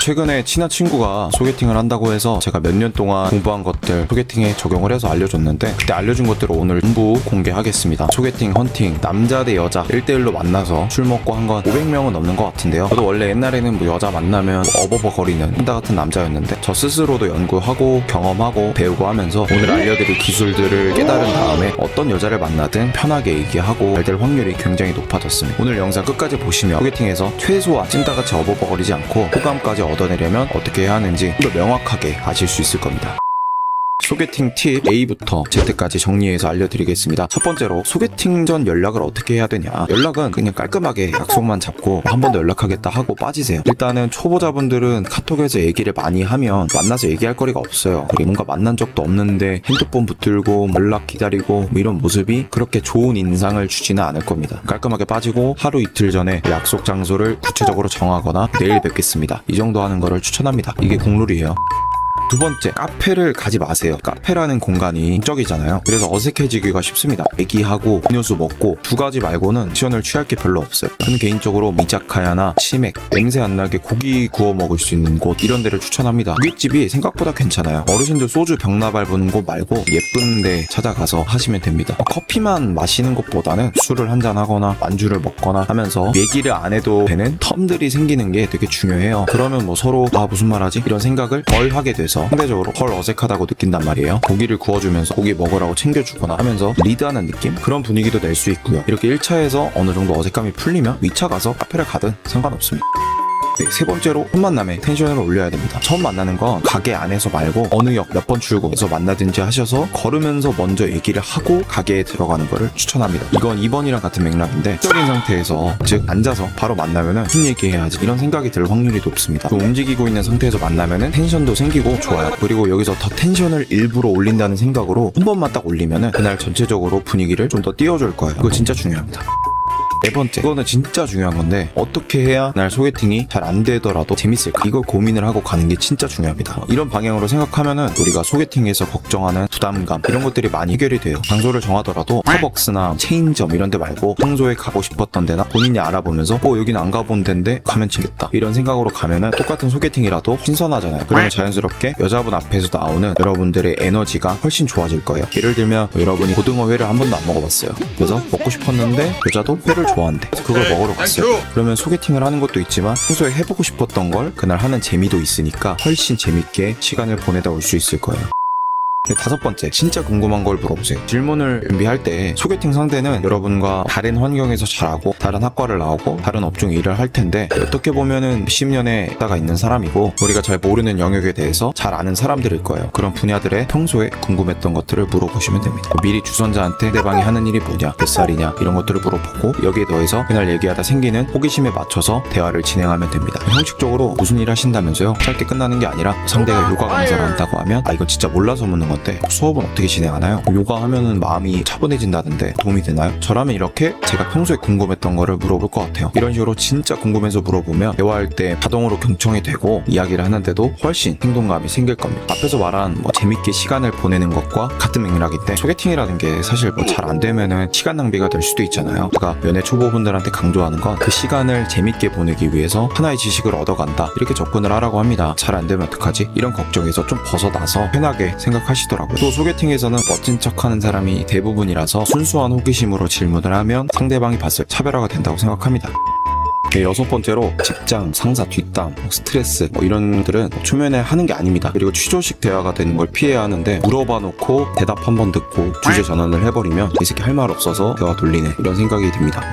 최근에 친한 친구가 소개팅을 한다고 해서 제가 몇 년 동안 공부한 것들 소개팅에 적용을 해서 알려줬는데, 그때 알려준 것들을 오늘 전부 공개하겠습니다. 소개팅, 헌팅, 남자 대 여자 1대1로 만나서 술 먹고 한 건 500명은 넘는 것 같은데요. 저도 원래 옛날에는 뭐 여자 만나면 어버버거리는 혼다 같은 남자였는데, 저 스스로도 연구하고 경험하고 배우고 하면서 오늘 알려드릴 기술들을 깨달은 다음에 어떤 여자를 만나든 편하게 얘기하고 잘 될 확률이 굉장히 높아졌습니다. 오늘 영상 끝까지 보시면 소개팅에서 최소한 찐따같이 어버버거리지 않고 호감까지 얻어내려면 어떻게 해야 하는지 좀 더 명확하게 아실 수 있을 겁니다. 소개팅 팁 A부터 Z까지 정리해서 알려드리겠습니다. 첫 번째로, 소개팅 전 연락을 어떻게 해야 되냐. 연락은 그냥 깔끔하게 약속만 잡고 한 번 더 연락하겠다 하고 빠지세요. 일단은 초보자분들은 카톡에서 얘기를 많이 하면 만나서 얘기할 거리가 없어요. 그리고 뭔가 만난 적도 없는데 핸드폰 붙들고 연락 기다리고 뭐 이런 모습이 그렇게 좋은 인상을 주지는 않을 겁니다. 깔끔하게 빠지고 하루 이틀 전에 약속 장소를 구체적으로 정하거나 내일 뵙겠습니다, 이 정도 하는 거를 추천합니다. 이게 국룰이에요. 두 번째, 카페를 가지 마세요. 카페라는 공간이 공적이잖아요. 그래서 어색해지기가 쉽습니다. 얘기하고 음료수 먹고 두 가지 말고는 시연을 취할 게 별로 없어요. 저는 개인적으로 이자카야나 치맥, 냄새 안 나게 고기 구워 먹을 수 있는 곳, 이런 데를 추천합니다. 고깃집이 생각보다 괜찮아요. 어르신들 소주 병나발 부는 곳 말고 예쁜 데 찾아가서 하시면 됩니다. 커피만 마시는 것보다는 술을 한잔 하거나 안주를 먹거나 하면서 얘기를 안 해도 되는 텀들이 생기는 게 되게 중요해요. 그러면 뭐 서로 무슨 말 하지? 이런 생각을 덜 하게 돼서 상대적으로 덜 어색하다고 느낀단 말이에요. 고기를 구워주면서 고기 먹으라고 챙겨주거나 하면서 리드하는 느낌? 그런 분위기도 낼 수 있고요. 이렇게 1차에서 어느 정도 어색감이 풀리면 2차 가서 카페를 가든 상관없습니다. 네, 세 번째로, 첫 만남에 텐션을 올려야 됩니다. 처음 만나는 건 가게 안에서 말고 어느 역 몇 번 출구에서 만나든지 하셔서 걸으면서 먼저 얘기를 하고 가게에 들어가는 거를 추천합니다. 이건 2번이랑 같은 맥락인데, 적인 상태에서, 즉 앉아서 바로 만나면은 무슨 얘기해야지 이런 생각이 들 확률이 높습니다. 또 움직이고 있는 상태에서 만나면은 텐션도 생기고 좋아요. 그리고 여기서 더 텐션을 일부러 올린다는 생각으로 한 번만 딱 올리면은 그날 전체적으로 분위기를 좀 더 띄워줄 거예요. 이거 진짜 중요합니다. 네 번째, 이거는 진짜 중요한 건데, 어떻게 해야 날 소개팅이 잘 안 되더라도 재밌을까? 이걸 고민을 하고 가는 게 진짜 중요합니다. 이런 방향으로 생각하면은 우리가 소개팅에서 걱정하는 부담감, 이런 것들이 많이 해결이 돼요. 장소를 정하더라도 스타벅스나 체인점 이런 데 말고 평소에 가고 싶었던 데나 본인이 알아보면서 여기는 안 가본 데인데 가면 재밌다, 이런 생각으로 가면은 똑같은 소개팅이라도 신선하잖아요. 그러면 자연스럽게 여자분 앞에서 나오는 여러분들의 에너지가 훨씬 좋아질 거예요. 예를 들면 여러분이 고등어 회를 한 번도 안 먹어봤어요. 그래서 먹고 싶었는데 여자도 회를 좋아한대. 그걸 먹으러 갔어요. 그러면 소개팅을 하는 것도 있지만 평소에 해보고 싶었던 걸 그날 하는 재미도 있으니까 훨씬 재밌게 시간을 보내다 올 수 있을 거예요. 네, 다섯 번째, 진짜 궁금한 걸 물어보세요. 질문을 준비할 때 소개팅 상대는 여러분과 다른 환경에서 자라고 다른 학과를 나오고 다른 업종 일을 할 텐데, 어떻게 보면은 10년의 있다가 있는 사람이고 우리가 잘 모르는 영역에 대해서 잘 아는 사람들일 거예요. 그런 분야들에 평소에 궁금했던 것들을 물어보시면 됩니다. 미리 주선자한테 상대방이 하는 일이 뭐냐, 몇 살이냐, 이런 것들을 물어보고 여기에 더해서 그날 얘기하다 생기는 호기심에 맞춰서 대화를 진행하면 됩니다. 형식적으로 무슨 일 하신다면서요? 짧게 끝나는 게 아니라, 상대가 요가 강사를 한다고 하면 이건 진짜 몰라서 묻는 건데 수업은 어떻게 진행하나요? 요가 하면은 마음이 차분해진다던데 도움이 되나요? 저라면 이렇게 제가 평소에 궁금했던 거를 물어볼 것 같아요. 이런 식으로 진짜 궁금해서 물어보면 대화할 때 자동으로 경청이 되고 이야기를 하는데도 훨씬 행동감이 생길 겁니다. 앞에서 말한 재밌게 시간을 보내는 것과 같은 맥락인데, 소개팅이라는 게 사실 잘 안 되면은 시간 낭비가 될 수도 있잖아요. 제가 연애 초보분들한테 강조하는 건 그 시간을 재밌게 보내기 위해서 하나의 지식을 얻어간다, 이렇게 접근을 하라고 합니다. 잘 안 되면 어떡하지? 이런 걱정에서 좀 벗어나서 편하게 생각하시더라고요. 또 소개팅에서는 멋진 척하는 사람이 대부분이라서 순수한 호기심으로 질문을 하면 상대방이 봤을 때 차별화가 된다고 생각합니다. 네, 여섯 번째로, 직장, 상사 뒷담, 스트레스 이런 것들은 초면에 하는 게 아닙니다. 그리고 취조식 대화가 되는 걸 피해야 하는데, 물어봐 놓고 대답 한번 듣고 주제 전환을 해버리면 이 새끼 할 말 없어서 대화 돌리네, 이런 생각이 듭니다.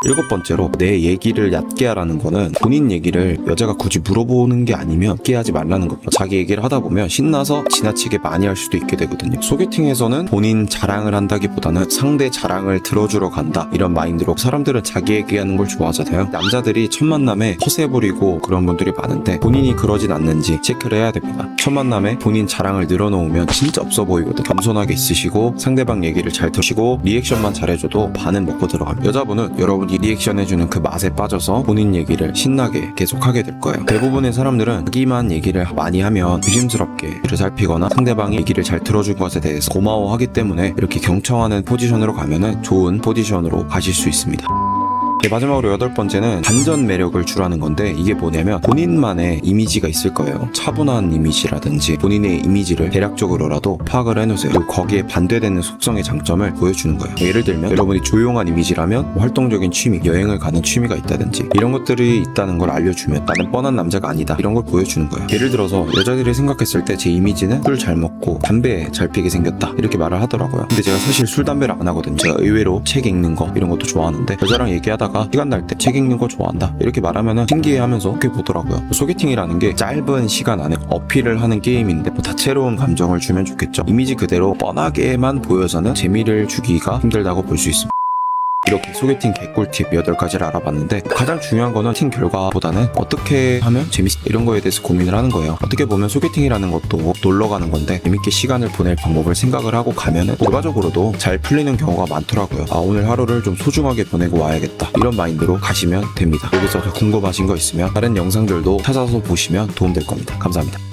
일곱 번째로, 내 얘기를 얕게 하라는 거는 본인 얘기를 여자가 굳이 물어보는 게 아니면 얕게 하지 말라는 겁니다. 자기 얘기를 하다 보면 신나서 지나치게 많이 할 수도 있게 되거든요. 소개팅에서는 본인 자랑을 한다기보다는 상대 자랑을 들어주러 간다, 이런 마인드로 사람들은 자기 얘기하는 걸 좋아하잖아요. 남자들이 첫 만남에 허세 부리고 그런 분들이 많은데, 본인이 그러진 않는지 체크를 해야 됩니다. 첫 만남에 본인 자랑을 늘어놓으면 진짜 없어 보이거든. 겸손하게 있으시고 상대방 얘기를 잘 들으시고 리액션만 잘해줘도 반은 먹고 들어갑니다. 여자분은 여러분이 리액션 해주는 그 맛에 빠져서 본인 얘기를 신나게 계속하게 될 거예요. 대부분의 사람들은 자기만 얘기를 많이 하면 조심스럽게 귀를 살피거나 상대방이 얘기를 잘 들어준 것에 대해서 고마워하기 때문에, 이렇게 경청하는 포지션으로 가면은 좋은 포지션으로 가실 수 있습니다. 마지막으로 8번째는 반전 매력을 주라는 건데, 이게 뭐냐면 본인만의 이미지가 있을 거예요. 차분한 이미지라든지 본인의 이미지를 대략적으로라도 파악을 해놓으세요. 그리고 거기에 반대되는 속성의 장점을 보여주는 거예요. 예를 들면 여러분이 조용한 이미지라면 활동적인 취미, 여행을 가는 취미가 있다든지 이런 것들이 있다는 걸 알려주면 나는 뻔한 남자가 아니다, 이런 걸 보여주는 거예요. 예를 들어서 여자들이 생각했을 때 제 이미지는 술 잘 먹고 담배 잘 피게 생겼다, 이렇게 말을 하더라고요. 근데 제가 사실 술 담배를 안 하거든요. 제가 의외로 책 읽는 거 이런 것도 좋아하는데, 여자랑 얘기하다가 시간 날 때 책 읽는 거 좋아한다 이렇게 말하면은 신기해하면서 그렇게 보더라고요. 소개팅이라는 게 짧은 시간 안에 어필을 하는 게임인데 다채로운 감정을 주면 좋겠죠. 이미지 그대로 뻔하게만 보여서는 재미를 주기가 힘들다고 볼 수 있습니다. 이렇게 소개팅 개꿀팁 8가지를 알아봤는데, 가장 중요한 거는 팀 결과보다는 어떻게 하면 재밌어, 이런 거에 대해서 고민을 하는 거예요. 어떻게 보면 소개팅이라는 것도 놀러 가는 건데 재밌게 시간을 보낼 방법을 생각을 하고 가면은 결과적으로도 잘 풀리는 경우가 많더라고요. 오늘 하루를 좀 소중하게 보내고 와야겠다, 이런 마인드로 가시면 됩니다. 여기서 더 궁금하신 거 있으면 다른 영상들도 찾아서 보시면 도움될 겁니다. 감사합니다.